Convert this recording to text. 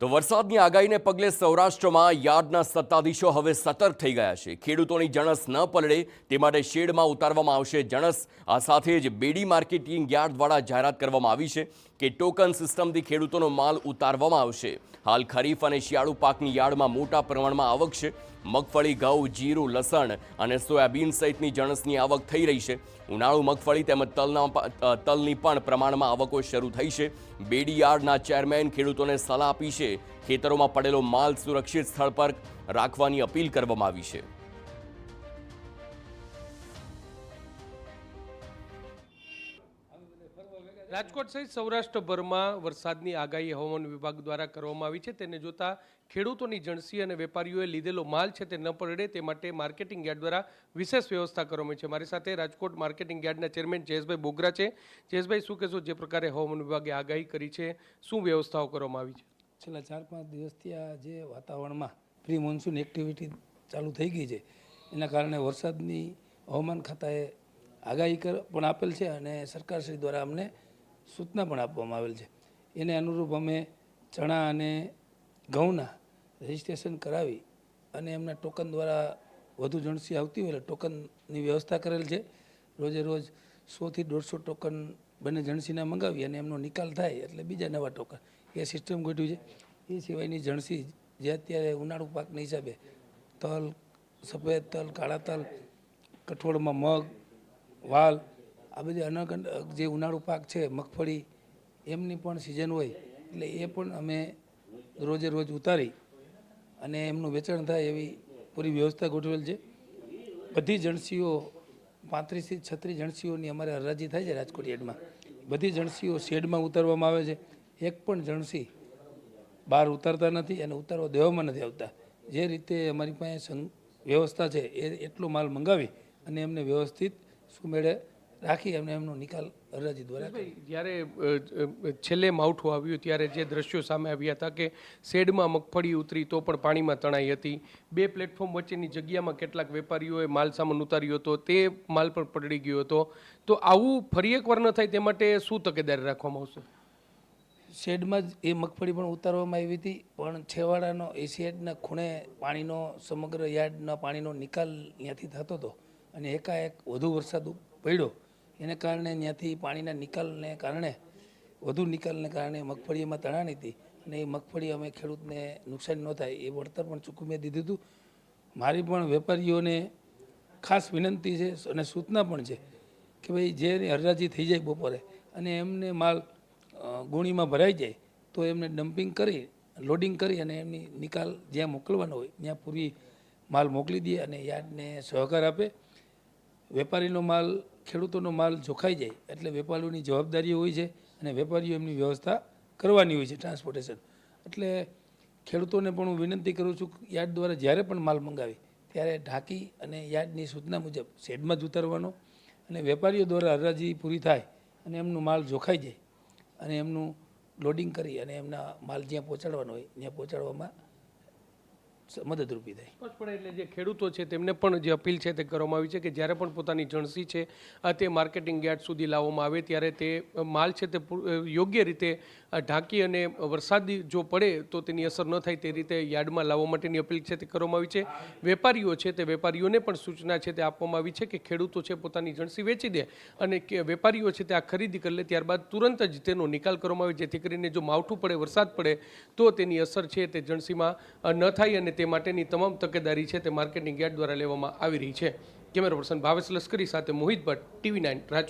તો વરસાદની આગાહીને પગલે સૌરાષ્ટ્રમાં યાર્ડના સત્તાધીશો હવે સતર્ક થઈ ગયા છે। ખેડૂતોની જણસ ન પલળે તે માટે શેડમાં ઉતારવામાં આવશે જણસ। આ સાથે જ બેડી માર્કેટિંગ યાર્ડ દ્વારા જાહેરાત કરવામાં આવી છે કે ટોકન સિસ્ટમથી ખેડૂતોનો માલ ઉતારવામાં આવશે। હાલ ખરીફ અને શિયાળુ પાકની યાર્ડમાં મોટા પ્રમાણમાં આવક છે। મગફળી, ઘઉં, જીરું, લસણ અને સોયાબીન સહિતની જણસની આવક થઈ રહી છે। ઉનાળુ મગફળી તેમજ તલની પણ પ્રમાણમાં આવકો શરૂ થઈ છે। બેડી યાર્ડના ચેરમેન ખેડૂતોને સલાહ આપી છે। ખેતરોમાં પડેલો માલ સુરક્ષિત સ્થળ પર રાખવાની અપીલ કરવામાં આવી છે। રાજકોટ સહિત સૌરાષ્ટ્રભરમાં વરસાદની આગાહી હવામાન વિભાગ દ્વારા કરવામાં આવી છે। તેને જોતા ખેડૂતોની જણસી અને વેપારીઓએ લીધેલો માલ છે તે ન પલળે તે માટે માર્કેટિંગ યાર્ડ દ્વારા વિશેષ વ્યવસ્થા કરવામાં આવી છે। મારી સાથે રાજકોટ માર્કેટિંગ યાર્ડના ચેરમેન જયેશભાઈ બોગરા છે। જયેશભાઈ, શું કહેશો, જે પ્રકારે હવામાન વિભાગે આગાહી કરી છે, શું વ્યવસ્થાઓ કરવામાં આવી છે? છેલ્લા 4-5 દિવસથી આ જે વાતાવરણમાં પ્રી મોન્સૂન એક્ટિવિટી ચાલુ થઈ ગઈ છે, એના કારણે વરસાદની હવામાન ખાતાએ આગાહી પણ આપેલ છે અને સરકારશ્રી દ્વારા અમને સૂચના પણ આપવામાં આવેલ છે। એને અનુરૂપ અમે ચણા અને ઘઉંના રજિસ્ટ્રેશન કરાવી અને એમના ટોકન દ્વારા વધુ જણસી આવતી હોય એટલે ટોકનની વ્યવસ્થા કરેલ છે। રોજે રોજ 100 થી 150 ટોકન બંને જણસીના મંગાવી અને એમનો નિકાલ થાય એટલે બીજા નવા ટોકન એ સિસ્ટમ ગોઠવી છે। એ સિવાયની જણસી જે અત્યારે ઉનાળુ પાકના હિસાબે તલ, સફેદ તલ, કાળા તલ, કઠોળમાં મગ, વાલ, આ બધી અલગ જે ઉનાળુ પાક છે, મગફળી, એમની પણ સિઝન હોય એટલે એ પણ અમે રોજે રોજ ઉતારી અને એમનું વેચાણ થાય એવી પૂરી વ્યવસ્થા ગોઠવેલ છે। બધી જણસીઓ 35 થી 36 જણસીઓની અમારે હરાજી થાય છે રાજકોટ યાર્ડમાં। બધી જણસીઓ શેડમાં ઉતારવામાં આવે છે। એક પણ જણસી બહાર ઉતારતા નથી અને ઉતારવા દેવામાં નથી આવતા। જે રીતે અમારી પાસે વ્યવસ્થા છે એ એટલો માલ મંગાવી અને એમને વ્યવસ્થિત સુમેળે રાખી અને એમનો નિકાલ હરાજી દ્વારા। જ્યારે છેલ્લે માવઠું આવ્યું ત્યારે જે દ્રશ્યો સામે આવ્યા હતા કે શેડમાં મગફળી ઉતરી તો પણ પાણીમાં તણાઈ હતી। 2 પ્લેટફોર્મ વચ્ચેની જગ્યામાં કેટલાક વેપારીઓએ માલ સામાન ઉતાર્યો હતો, તે માલ પણ પલળી ગયો હતો। તો આવું ફરી એકવાર ન થાય તે માટે શું તકેદારી રાખવામાં આવશે? શેડમાં જ એ મગફળી પણ ઉતારવામાં આવી હતી, પણ છેવાડાનો એ શેડના ખૂણે પાણીનો સમગ્ર યાર્ડના પાણીનો નિકાલ ત્યાંથી થતો હતો અને એકાએક વધુ વરસાદ પડ્યો એને કારણે ત્યાંથી પાણીના નિકાલને કારણે વધુ નિકાલને કારણે મગફળી એમાં તણાણી હતી અને એ મગફળી અમે ખેડૂતને નુકસાન ન થાય એ વળતર પણ ચૂકવી દીધું હતું। મારી પણ વેપારીઓને ખાસ વિનંતી છે અને સૂચના પણ છે કે ભાઈ જે હરાજી થઈ જાય બપોરે અને એમને માલ ગુણીમાં ભરાઈ જાય તો એમને ડમ્પિંગ કરી લોડિંગ કરી અને એમની નિકાલ જ્યાં મોકલવાનો હોય ત્યાં પૂરી માલ મોકલી દે અને યાર્ડને સહકાર આપે। વેપારીનો માલ, ખેડૂતોનો માલ જોખાઈ જાય એટલે વેપારીઓની જવાબદારી હોય છે અને વેપારીઓ એમની વ્યવસ્થા કરવાની હોય છે ટ્રાન્સપોર્ટેશન। એટલે ખેડૂતોને પણ હું વિનંતી કરું છું કે યાર્ડ દ્વારા જ્યારે પણ માલ મંગાવી ત્યારે ઢાંકી અને યાર્ડની સૂચના મુજબ શેડમાં જ ઉતારવાનો અને વેપારીઓ દ્વારા હરાજી પૂરી થાય અને એમનો માલ જોખાઈ જાય અને એમનું લોડિંગ કરી અને એમના માલ જ્યાં પહોંચાડવાનો હોય ત્યાં પહોંચાડવામાં મદદરૂપી થાય। સ્પષ્ટપણે એટલે જે ખેડૂતો છે તેમને પણ જે અપીલ છે તે કરવામાં આવી છે કે જ્યારે પણ પોતાની જણસી છે તે માર્કેટિંગ યાર્ડ સુધી લાવવામાં આવે ત્યારે તે માલ છે તે યોગ્ય રીતે ઢાંકી અને વરસાદી જો પડે તો તેની અસર ન થાય તે રીતે યાર્ડમાં લાવવા માટેની અપીલ છે તે કરવામાં આવી છે। વેપારીઓ છે તે વેપારીઓને પણ સૂચના છે તે આપવામાં આવી છે કે ખેડૂતો છે પોતાની જણસી વેચી દે અને કે વેપારીઓ છે તે આ ખરીદી કરી લે ત્યારબાદ તુરંત જ તેનો નિકાલ કરવામાં આવે જેથી કરીને જો માવઠું પડે, વરસાદ પડે તો તેની અસર છે તે જણસીમાં ન થાય અને તે માટેની તમામ તકેદારી છે તે માર્કેટિંગ યાર્ડ દ્વારા લેવામાં આવી રહી છે। કેમેરા પર્સન ભાવેશ લશ્કરી સાથે મોહિત ભટ્ટ, TV9 રાજકોટ।